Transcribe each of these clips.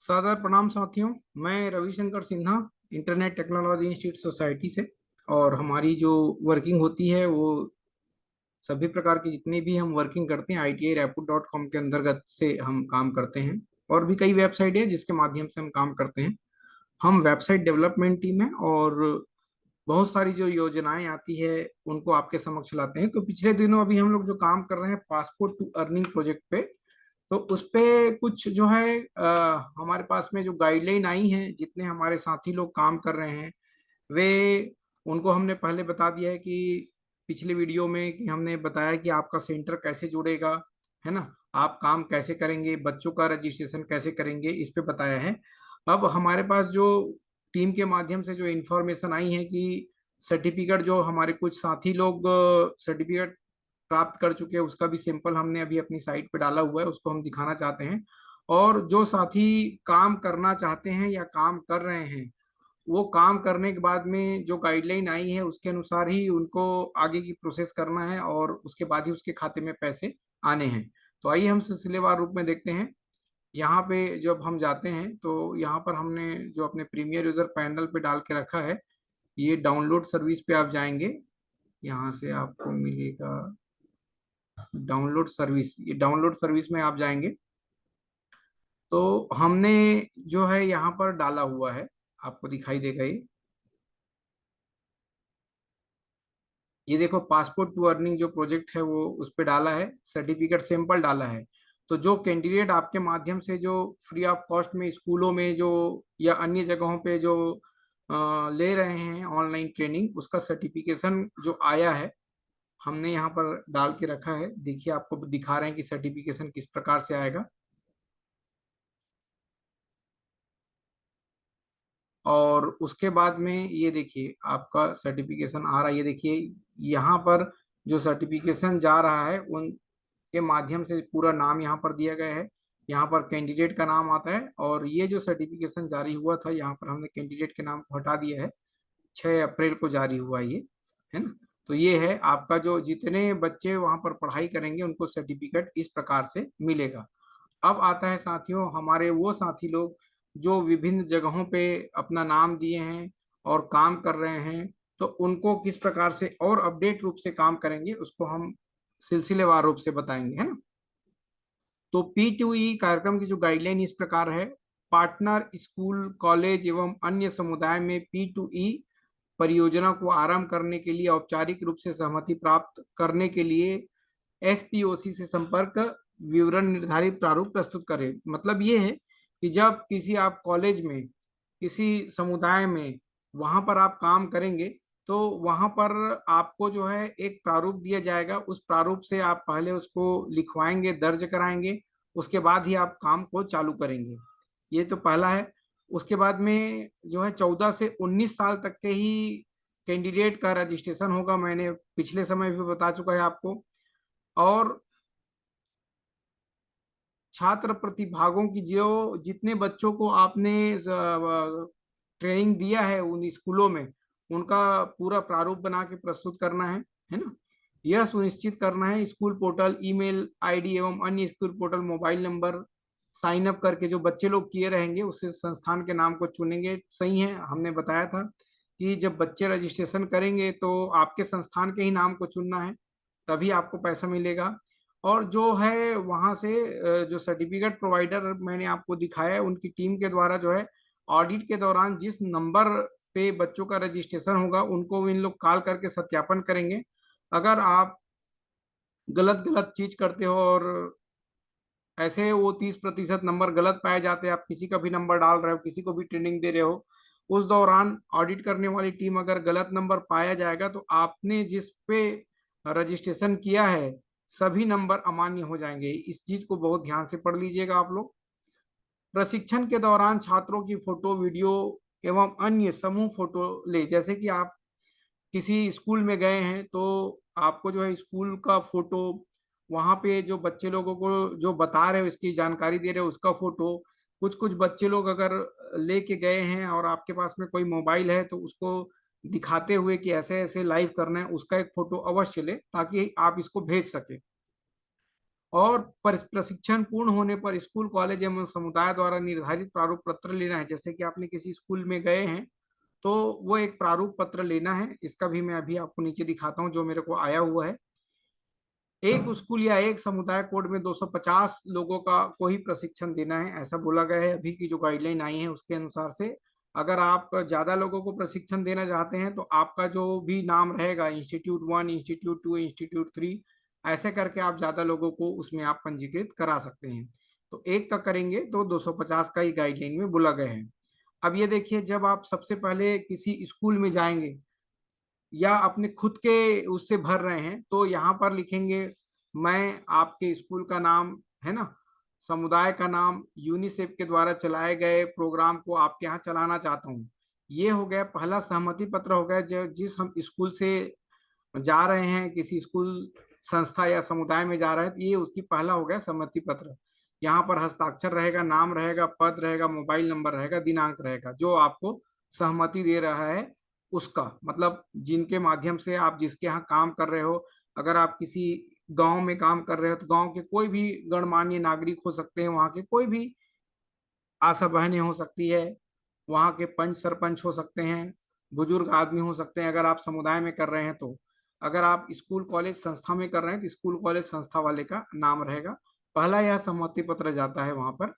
सादर प्रणाम साथियों। मैं Ravishankar Sinha, internet technology institute society से। और हमारी जो वर्किंग होती है वो सभी प्रकार की जितनी भी हम वर्किंग करते हैं ITI Rapid.com के अंतर्गत से हम काम करते हैं। और भी कई वेबसाइट है जिसके माध्यम से हम काम करते हैं। हम वेबसाइट डेवलपमेंट टीम है और बहुत सारी जो योजनाएं आती है उनको आपके समक्ष लाते हैं। तो पिछले दिनों अभी हम लोग जो काम कर रहे हैं पासपोर्ट टू अर्निंग प्रोजेक्ट पे, तो उस पे कुछ जो है हमारे पास में जो गाइडलाइन आई हैं, जितने हमारे साथी लोग काम कर रहे हैं वे उनको हमने पहले बता दिया है कि पिछले वीडियो में कि हमने बताया कि आपका सेंटर कैसे जुड़ेगा, है ना, आप काम कैसे करेंगे, बच्चों का रजिस्ट्रेशन कैसे करेंगे, इस पे बताया है। अब हमारे पास जो टीम के माध्यम से जो इन्फॉर्मेशन आई है कि सर्टिफिकेट जो हमारे कुछ साथी लोग सर्टिफिकेट प्राप्त कर चुके हैं उसका भी सैंपल हमने अभी अपनी साइट पे डाला हुआ है, उसको हम दिखाना चाहते हैं। और जो साथी काम करना चाहते हैं या काम कर रहे हैं वो काम करने के बाद में जो गाइडलाइन आई है उसके अनुसार ही उनको आगे की प्रोसेस करना है और उसके बाद ही उसके खाते में पैसे आने हैं। तो आइए हम सिलसिलेवार रूप में देखते हैं। यहाँ पे जब हम जाते हैं तो यहाँ पर हमने जो अपने प्रीमियर यूजर पैनल पे डाल के रखा है, ये डाउनलोड सर्विस पे आप जाएंगे। यहाँ से आपको मिलेगा डाउनलोड सर्विस, ये डाउनलोड सर्विस में आप जाएंगे तो हमने जो है यहाँ पर डाला हुआ है, आपको दिखाई देगा ये देखो पासपोर्ट टू अर्निंग जो प्रोजेक्ट है वो उस पे डाला है, सर्टिफिकेट सैंपल डाला है। तो जो कैंडिडेट आपके माध्यम से जो फ्री ऑफ कॉस्ट में स्कूलों में जो या अन्य जगहों पे जो ले रहे हैं ऑनलाइन ट्रेनिंग, उसका सर्टिफिकेशन जो आया है हमने यहाँ पर डाल के रखा है। देखिए आपको दिखा रहे हैं कि सर्टिफिकेशन किस प्रकार से आएगा। और उसके बाद में ये देखिए आपका सर्टिफिकेशन आ रहा है, ये देखिए यहाँ पर जो सर्टिफिकेशन जा रहा है उनके माध्यम से पूरा नाम यहाँ पर दिया गया है। यहाँ पर कैंडिडेट का नाम आता है और ये जो सर्टिफिकेशन जारी हुआ था यहाँ पर हमने कैंडिडेट के नाम को हटा दिया है। 6 अप्रैल को जारी हुआ ये, है ना। तो ये है आपका जो जितने बच्चे वहां पर पढ़ाई करेंगे उनको सर्टिफिकेट इस प्रकार से मिलेगा। अब आता है साथियों हमारे वो साथी लोग जो विभिन्न जगहों पे अपना नाम दिए हैं और काम कर रहे हैं, तो उनको किस प्रकार से और अपडेट रूप से काम करेंगे उसको हम सिलसिलेवार रूप से बताएंगे, है ना। तो P2E कार्यक्रम की जो गाइडलाइन इस प्रकार है। पार्टनर स्कूल कॉलेज एवं अन्य समुदाय में P2E परियोजना को आरंभ करने के लिए औपचारिक रूप से सहमति प्राप्त करने के लिए SPOC से संपर्क विवरण निर्धारित प्रारूप प्रस्तुत करें। मतलब ये है कि जब किसी आप कॉलेज में किसी समुदाय में वहां पर आप काम करेंगे तो वहां पर आपको जो है एक प्रारूप दिया जाएगा, उस प्रारूप से आप पहले उसको लिखवाएंगे, दर्ज कराएंगे, उसके बाद ही आप काम को चालू करेंगे। ये तो पहला है। उसके बाद में जो है 14 से 19 साल तक के ही कैंडिडेट का रजिस्ट्रेशन होगा, मैंने पिछले समय भी बता चुका है आपको। और छात्र प्रतिभागों की जो जितने बच्चों को आपने ट्रेनिंग दिया है उन स्कूलों में उनका पूरा प्रारूप बना के प्रस्तुत करना है ना। यह सुनिश्चित करना है स्कूल पोर्टल ईमेल आईडी एवं अन्य school portal mobile number sign up करके जो बच्चे लोग किए रहेंगे उससे संस्थान के नाम को चुनेंगे। सही है, हमने बताया था कि जब बच्चे रजिस्ट्रेशन करेंगे तो आपके संस्थान के ही नाम को चुनना है, तभी आपको पैसा मिलेगा। और जो है वहां से जो सर्टिफिकेट प्रोवाइडर मैंने आपको दिखाया है उनकी टीम के द्वारा जो है ऑडिट के दौरान जिस नंबर पे बच्चों का रजिस्ट्रेशन होगा उनको इन लोग कॉल करके सत्यापन करेंगे। अगर आप गलत गलत चीज करते हो और ऐसे वो 30% नंबर गलत पाए जाते हैं, आप किसी का भी नंबर डाल रहे हो, किसी को भी ट्रेनिंग दे रहे हो, उस दौरान ऑडिट करने वाली टीम अगर गलत नंबर पाया जाएगा तो आपने जिस पे रजिस्ट्रेशन किया है सभी नंबर अमान्य हो जाएंगे। इस चीज को बहुत ध्यान से पढ़ लीजिएगा आप लोग। प्रशिक्षण के दौरान छात्रों की फोटो वीडियो एवं अन्य समूह फोटो ले, जैसे कि आप किसी स्कूल में गए हैं तो आपको जो है स्कूल का फोटो, वहां पे जो बच्चे लोगों को जो बता रहे हो इसकी जानकारी दे रहे हो उसका फोटो, कुछ कुछ बच्चे लोग अगर लेके गए हैं और आपके पास में कोई मोबाइल है तो उसको दिखाते हुए कि ऐसे ऐसे लाइव करना है, उसका एक फोटो अवश्य ले ताकि आप इसको भेज सके। और प्रशिक्षण पूर्ण होने पर स्कूल कॉलेज एवं समुदाय द्वारा निर्धारित प्रारूप पत्र लेना है। जैसे कि आपने किसी स्कूल में गए हैं तो वो एक प्रारूप पत्र लेना है। इसका भी मैं अभी आपको नीचे दिखाता हूँ जो मेरे को आया हुआ है। एक स्कूल या एक समुदाय कोड में 250 लोगों का को ही प्रशिक्षण देना है, ऐसा बोला गया है। अभी की जो गाइडलाइन आई है उसके अनुसार से अगर आप ज्यादा लोगों को प्रशिक्षण देना चाहते हैं तो आपका जो भी नाम रहेगा, इंस्टीट्यूट 1, इंस्टीट्यूट 2, इंस्टीट्यूट 3, ऐसे करके आप ज्यादा लोगों को उसमें आप पंजीकृत करा सकते हैं। तो एक का करेंगे तो 250 का ही गाइडलाइन में बोला गया है। अब ये देखिए, जब आप सबसे पहले किसी स्कूल में जाएंगे या अपने खुद के उससे भर रहे हैं तो यहाँ पर लिखेंगे मैं आपके स्कूल का नाम, है ना, समुदाय का नाम, यूनिसेफ के द्वारा चलाए गए प्रोग्राम को आपके यहाँ चलाना चाहता हूँ। ये हो गया पहला सहमति पत्र हो गया। जो जिस हम स्कूल से जा रहे हैं, किसी स्कूल संस्था या समुदाय में जा रहे हैं, तो ये उसकी पहला हो गया सहमति पत्र। यहाँ पर हस्ताक्षर रहेगा, नाम रहेगा, पद रहेगा, मोबाइल नंबर रहेगा, दिनांक रहेगा, जो आपको सहमति दे रहा है उसका, मतलब जिनके माध्यम से आप जिसके यहाँ काम कर रहे हो। अगर आप किसी गांव में काम कर रहे हो तो गांव के कोई भी गणमान्य नागरिक हो सकते हैं, वहां के कोई भी आशा बहनें हो सकती है, वहाँ के पंच सरपंच हो सकते हैं, बुजुर्ग आदमी हो सकते हैं। अगर आप समुदाय में कर रहे हैं तो, अगर आप स्कूल कॉलेज संस्था में कर रहे हैं तो स्कूल कॉलेज संस्था वाले का नाम रहेगा। पहला यह सहमति पत्र जाता है वहां पर।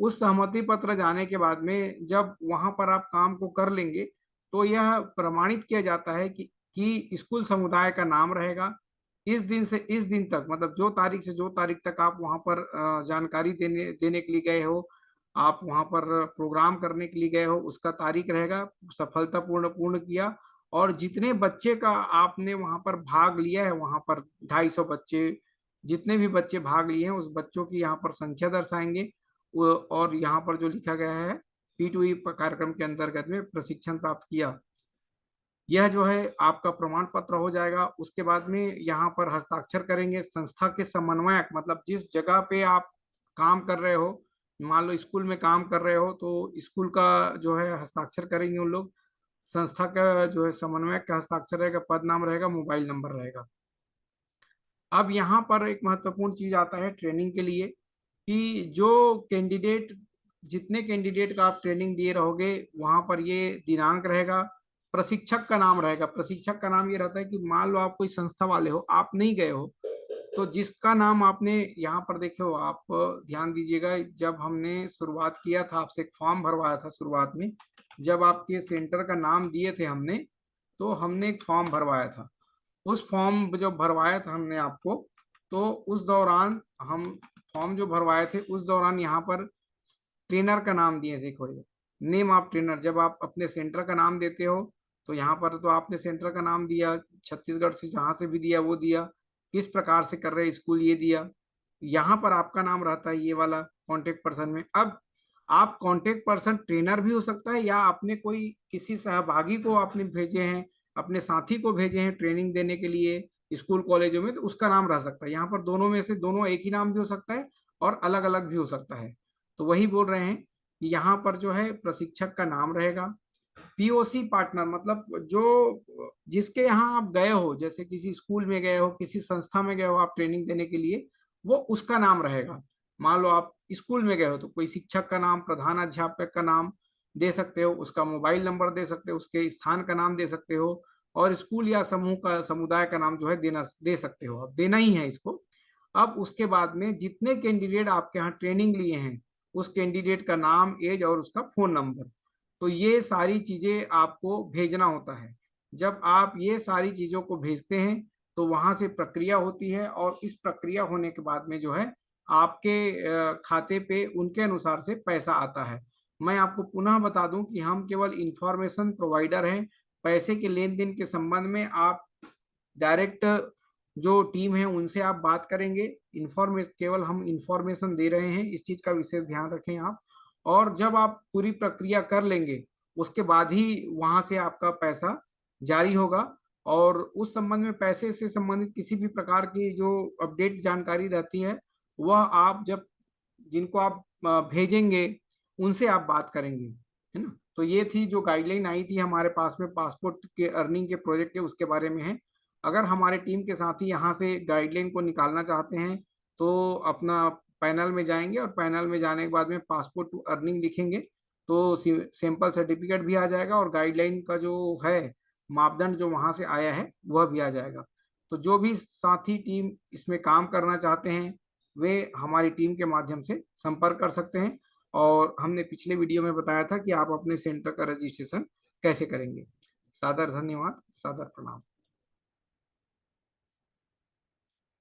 उस सहमति पत्र जाने के बाद में जब वहां पर आप काम को कर लेंगे तो यह प्रमाणित किया जाता है कि स्कूल समुदाय का नाम रहेगा। इस दिन से इस दिन तक, मतलब जो तारीख से जो तारीख तक आप वहां पर जानकारी देने देने के लिए गए हो, आप वहां पर प्रोग्राम करने के लिए गए हो, उसका तारीख रहेगा, सफलतापूर्ण पूर्ण किया। और जितने बच्चे का आपने वहां पर भाग लिया है, वहां पर 250 बच्चे, जितने भी बच्चे भाग लिए हैं उस बच्चों की यहाँ पर संख्या दर्शाएंगे। और यहाँ पर जो लिखा गया है P2E कार्यक्रम के अंतर्गत में प्रशिक्षण प्राप्त किया, यह जो है आपका प्रमाण पत्र हो जाएगा। उसके बाद में यहाँ पर हस्ताक्षर करेंगे संस्था के समन्वयक, मतलब जिस जगह पे आप काम कर रहे हो, मान लो स्कूल में काम कर रहे हो तो स्कूल का जो है हस्ताक्षर करेंगे उन लोग। संस्था का जो है समन्वयक का हस्ताक्षर रहेगा, पद नाम रहेगा, मोबाइल नंबर रहेगा। अब यहाँ पर एक महत्वपूर्ण चीज आता है ट्रेनिंग के लिए, कि जो कैंडिडेट, जितने कैंडिडेट का आप ट्रेनिंग दिए रहोगे वहां पर ये दिनांक रहेगा, प्रशिक्षक का नाम रहेगा। प्रशिक्षक का नाम ये रहता है कि मान लो आप कोई संस्था वाले हो, आप नहीं गए हो, तो जिसका नाम आपने यहाँ पर देखे हो, आप ध्यान दीजिएगा। जब हमने शुरुआत किया था, आपसे एक फॉर्म भरवाया था शुरुआत में, जब आपके सेंटर का नाम दिए थे हमने, तो हमने एक फॉर्म भरवाया था। उस फॉर्म जब भरवाया था हमने आपको, तो उस दौरान हम फॉर्म जो भरवाए थे उस दौरान यहाँ पर ट्रेनर का नाम दिए थे कोई, नेम ऑफ ट्रेनर। जब आप अपने सेंटर का नाम देते हो तो यहाँ पर तो आपने सेंटर का नाम दिया, छत्तीसगढ़ से जहाँ से भी दिया वो दिया, किस प्रकार से कर रहे स्कूल ये दिया। यहाँ पर आपका नाम रहता है ये वाला कॉन्टेक्ट पर्सन में। अब आप कॉन्टेक्ट पर्सन ट्रेनर भी हो सकता है, या आपने कोई किसी सहभागी को आपने भेजे हैं, अपने साथी को भेजे हैं ट्रेनिंग देने के लिए स्कूल कॉलेजों में, तो उसका नाम रह सकता है। यहाँ पर दोनों में से दोनों एक ही नाम भी हो सकता है और अलग अलग भी हो सकता है। तो वही बोल रहे हैं कि यहाँ पर जो है प्रशिक्षक का नाम रहेगा। पीओसी पार्टनर, मतलब जो जिसके यहाँ आप गए हो, जैसे किसी स्कूल में गए हो, किसी संस्था में गए हो आप ट्रेनिंग देने के लिए, वो उसका नाम रहेगा। मान लो आप स्कूल में गए हो तो कोई शिक्षक का नाम, प्रधान अध्यापक का नाम दे सकते हो, उसका मोबाइल नंबर दे सकते हो, उसके स्थान का नाम दे सकते हो, और स्कूल या समूह का, समुदाय का नाम जो है देना दे सकते हो। अब देना ही है इसको। अब उसके बाद में जितने कैंडिडेट आपके यहाँ ट्रेनिंग लिए हैं उस कैंडिडेट का नाम, एज और उसका फोन नंबर, तो ये सारी चीजें आपको भेजना होता है। जब आप ये सारी चीजों को भेजते हैं तो वहां से प्रक्रिया होती है, और इस प्रक्रिया होने के बाद में जो है आपके खाते पे उनके अनुसार से पैसा आता है। मैं आपको पुनः बता दूं कि हम केवल इंफॉर्मेशन प्रोवाइडर हैं। पैसे के लेन देन के संबंध में आप डायरेक्ट जो टीम है उनसे आप बात करेंगे। इंफॉर्मेशन, केवल हम इंफॉर्मेशन दे रहे हैं, इस चीज का विशेष ध्यान रखें आप। और जब आप पूरी प्रक्रिया कर लेंगे उसके बाद ही वहां से आपका पैसा जारी होगा। और उस संबंध में पैसे से संबंधित किसी भी प्रकार की जो अपडेट जानकारी रहती है, वह आप जब जिनको आप भेजेंगे उनसे आप बात करेंगे, है ना। तो ये थी जो गाइडलाइन आई थी हमारे पास में पासपोर्ट के अर्निंग के प्रोजेक्ट के, उसके बारे में है। अगर हमारे टीम के साथी यहाँ से गाइडलाइन को निकालना चाहते हैं तो अपना पैनल में जाएंगे और पैनल में जाने के बाद में पासपोर्ट टू अर्निंग लिखेंगे तो सैंपल सर्टिफिकेट भी आ जाएगा और गाइडलाइन का जो है मापदंड जो वहां से आया है वह भी आ जाएगा। तो जो भी साथी टीम इसमें काम करना चाहते हैं वे हमारी टीम के माध्यम से संपर्क कर सकते हैं। और हमने पिछले वीडियो में बताया था कि आप अपने सेंटर का रजिस्ट्रेशन कैसे करेंगे। सादर धन्यवाद, सादर प्रणाम।